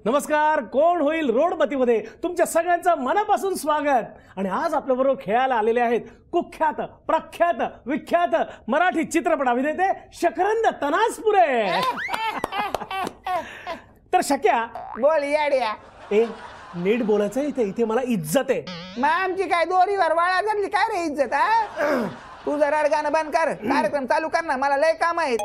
नमस्कार, कोण होईल रोडमतीमध्ये तुमच्या सगळ्यांचं मनापासून स्वागत। आणि आज आपल्याबरोबर खेळायला आलेले आहेत कुख्यात प्रख्यात विख्यात मराठी चित्रपट अभिनेते शकरंद तनासपुरे। तर शक्या बोल याड्या। ए नीट बोलायचं इथे मला इज्जत आहे। मग आमची काय दोरीवर वाळा झाली काय रे इज्जत? हा तू जरा गाणं बंद कर, कार्यक्रम चालू कर ना, मला लय काम आहेत।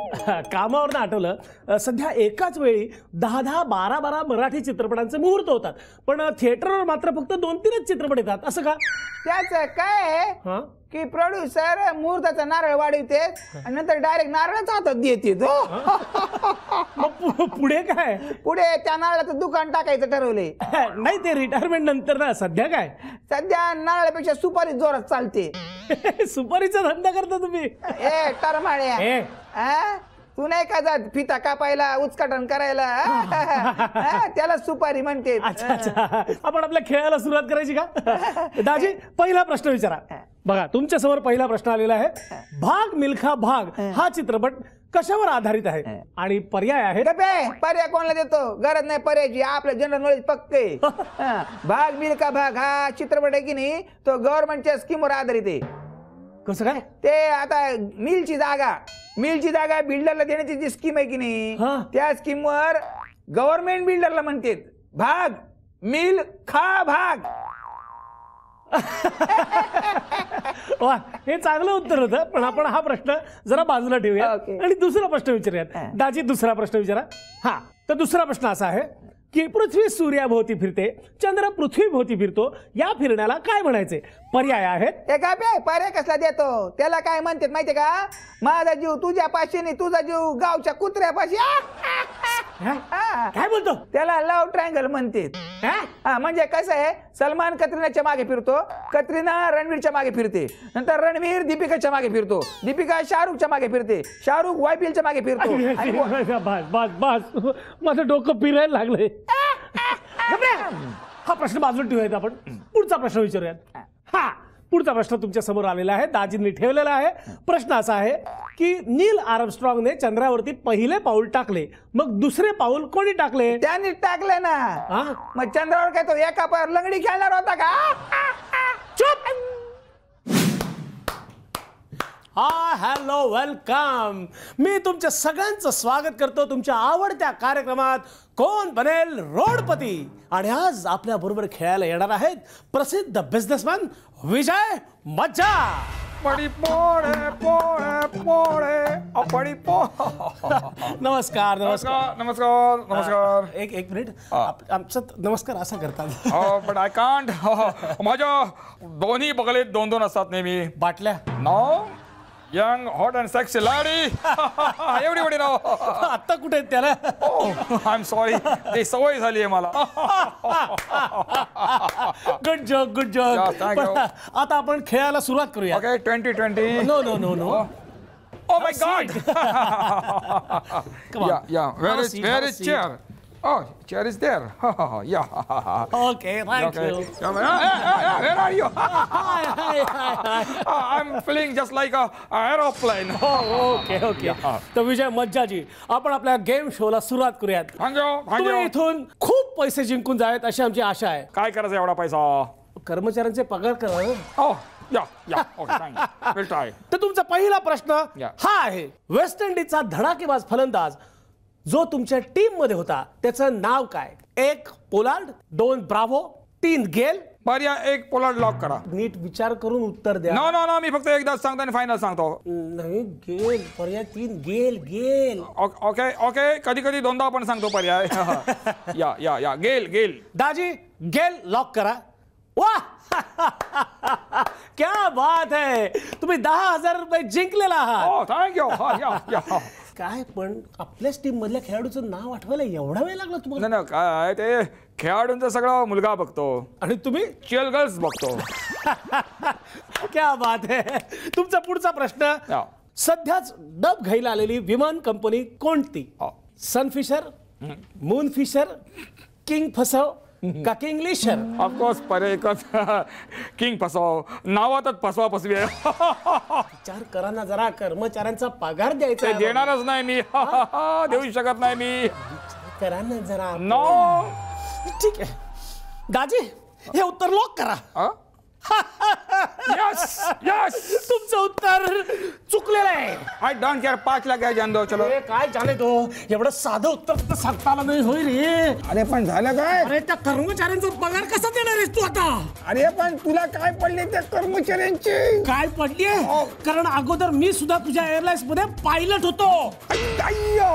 कामावर ना आठवलं, सध्या एकाच वेळी 10-10 12-12 मराठी चित्रपटांचे मुहूर्त होतात, पण थिएटरवर मात्र फक्त 2-3च चित्रपट येतात। असं का? त्याचं काय की प्रोड्युसर मुहूर्ताचा नारळ वाढवते आणि नंतर डायरेक्ट नारळच हातात देते। पुढे काय? पुढे त्या नारळाचं दुकान टाकायचं ठरवले। नाही, ते रिटायरमेंट नंतर ना। सध्या काय? सध्या नारळापेक्षा सुपारी जोरात चालते। सुपारीचा धंदा करता तुम्ही? ए टरमाळ्या, तू नाही का जात फिता कापायला उचकाटन करायला? त्याला सुपारी म्हणते। अच्छा, आपण आपल्या खेळाला सुरुवात करायची का? दाजी, पहिला प्रश्न विचारा। बघा, तुमच्या समोर पहिला प्रश्न आलेला आहे। भाग मिल्खा भाग हा चित्रपट कशावर आधारित आहे? आणि पर्याय आहेत। पर्याय कोणाला देतो? गरज नाही पर्यायची, आपलं जनरल नॉलेज पक्के। भाग मिल्खा भाग हा चित्रपट आहे की नाही, तो गव्हर्नमेंटच्या स्कीमवर आधारित आहे। कसं काय? ते आता मिलची जागा बिल्डरला देण्याची जी स्कीम आहे की नाही, त्या स्कीमवर गव्हर्नमेंट बिल्डरला म्हणते भाग मिल खा भाग। वा, हे चांगलं उत्तर होतं, पण आपण हा प्रश्न जरा बाजूला ठेवूया आणि दुसरा प्रश्न विचारूयात। दाजी, दुसरा प्रश्न विचारा। हा, तर दुसरा प्रश्न असा आहे की पृथ्वी सूर्याभोवती फिरते, चंद्र पृथ्वीभोवती फिरतो, या फिरण्याला काय म्हणायचे? पर्याय आहेत। पर्याय कसला देतो? त्याला काय म्हणतात माहितीये का? माझा जीव तुझ्या पाशी नाही, तुझा जीव गावच्या कुत्र्यापाशी। काय बोलतो? त्याला लव्ह ट्रायंगल म्हणते। म्हणजे कसं आहे, सलमान कतरीनाच्या मागे फिरतो, कतरीना रणवीरच्या मागे फिरते, नंतर रणवीर दीपिकाच्या मागे फिरतो, दीपिका शाहरुखच्या मागे फिरते, शाहरुख YPLच्या मागे फिरतो। बस माझं डोकं फिरायला लागलंय। हा प्रश्न बाजूला ठेवूयात, आपण पुढचा प्रश्न विचारूयात। हा, पुढचा प्रश्न तुमच्या समोर आलेला आहे, दाजींनी ठेवलेला आहे। प्रश्न असा आहे की नील आर्मस्ट्रॉंगने चंद्रावरती पहिले पाऊल टाकले, मग दुसरे पाऊल कोणी टाकले? त्यांनी टाकले ना। मग चंद्रावर काय तो एका पायावर लंगडी खेळणार होता का? चुप! Hello, welcome. मी तुमच्या सगळ्यांचं स्वागत करतो तुमच्या आवडत्या कार्यक्रमात कोण बनेल रोडपती। आणि आज आपल्या बरोबर खेळायला येणार आहेत प्रसिद्ध बिझनेसमॅन विजय मज्जा। नमस्कार नमस्कार नमस्कार नमस्कार। एक मिनिट, आमचं नमस्कार असा करतात? But I can't. माझ्या दोन्ही बगलेत 2-2 असतात नेहमी बाटल्या। No, young hot and sexy lady. एवढी नाव आता कुठे आहेत त्याला? आय एम सॉरी, ते सवय झाली आहे मला। Good joke. आता आपण खेळायला सुरुवात करूया। Okay, 2020। No. Oh my God! Come on. Yeah. Where is chair? Oh, chair is there. Yeah. Okay, thank you. Where are you? Hi. I'm feeling just like a aeroplane. Okay. तर विजय मज्जाजी, आपण आपल्या game शोला सुरुवात करूयात। तुम्ही इथून खूप पैसे जिंकून जावेत अशी आमची आशा आहे। काय करायचं एवढा पैसा? कर्मचाऱ्यांचे पगार करा। Okay, thank you. We'll try. तर तुमचा पहिला प्रश्न हा आहे, वेस्ट इंडिजचा धडाकेबाज फलंदाज जो तुमच्या टीम मध्ये होता त्याचं नाव काय? 1 पोलार्ड, 2 ब्राव्हो, 3 गेल। पर्याय 1 पोलार्ड लॉक करा। नीट विचार करून उत्तर द्या। नो, मी फक्त एकदाच सांगतो आणि फायनल सांगतो। नाही, गेल। पर्याय 3 गेल। ओके, कधी 2दा आपण सांगतो पर्याय। या गेल। दाजी, गेल लॉक करा। वाह, क्या बात है, तुम्ही 10,000 रुपये जिंकलेला आहात। थँक्यू। काय पण आपल्याच टीम मधल्या खेळाडूचं नाव आठवायला एवढा वेळ लागला तुम्हाला? नाही, काय ते खेळाडूंचा सगळा मुलगा बघतो आणि तुम्ही चिल गर्ल्स बघतो। क्या बात है। तुमचा पुढचा प्रश्न, सध्याच डब घ्यायला आलेली विमान कंपनी कोणती? सनफिशर, मूनफिशर, किंग फसव का किंगलिशर? ऑफकोर्स पर्याय एकच, किंग फसव। नावातच फसवा फसवी आहे। विचार करा ना जरा, कर्मचाऱ्यांचा पगार द्यायचा देणारच नाही मी। देऊ शकत नाही मी। करा ना जरा। नो, ठीक आहे दाजी हे उत्तर लॉक करा. यस यस तुमचं उत्तर चुकलेलं आहे. आई डोंट केअर 5 लाख आहे जान दो चलो. अरे काय झाले तो एवढं साधं उत्तर तर सांगता आलं नाही होय रे. अरे पण झालं काय? अरे त्या कर्मचाऱ्यांचा पगार कसा देणार आहेस तू आता? अरे पण तुला काय पडले त्या कर्मचाऱ्यांचे? काय पडलीये? कारण अगोदर मी सुद्धा तुझ्या एअरलाइन्स मध्ये पायलट होतो. अय्या!